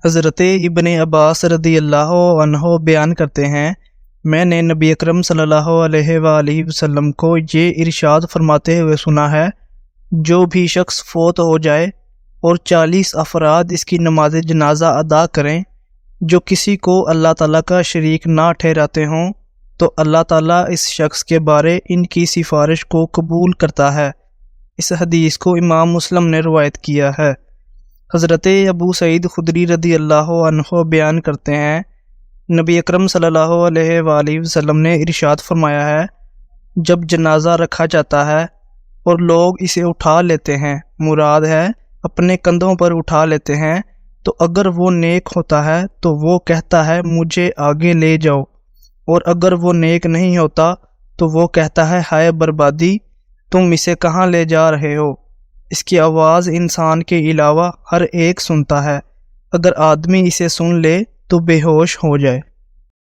حضرت ابن عباس رضی اللہ عنہ بیان کرتے ہیں، میں نے نبی اکرم صلی اللہ علیہ وآلہ وسلم کو یہ ارشاد فرماتے ہوئے سنا ہے، جو بھی شخص فوت ہو جائے اور 40 افراد اس کی نماز جنازہ ادا کریں جو کسی کو اللہ تعالیٰ کا شریک نہ ٹھہراتے ہوں، تو اللہ تعالیٰ اس شخص کے بارے ان کی سفارش کو قبول کرتا ہے۔ اس حدیث کو امام مسلم نے روایت کیا ہے۔ حضرت ابو سعید خدری رضی اللہ عنہ بیان کرتے ہیں، نبی اکرم صلی اللہ علیہ وآلہ وسلم نے ارشاد فرمایا ہے، جب جنازہ رکھا جاتا ہے اور لوگ اسے اٹھا لیتے ہیں، مراد ہے اپنے کندھوں پر اٹھا لیتے ہیں، تو اگر وہ نیک ہوتا ہے تو وہ کہتا ہے مجھے آگے لے جاؤ، اور اگر وہ نیک نہیں ہوتا تو وہ کہتا ہے ہائے بربادی، تم اسے کہاں لے جا رہے ہو؟ اس کی آواز انسان کے علاوہ ہر ایک سنتا ہے، اگر آدمی اسے سن لے تو بے ہوش ہو جائے۔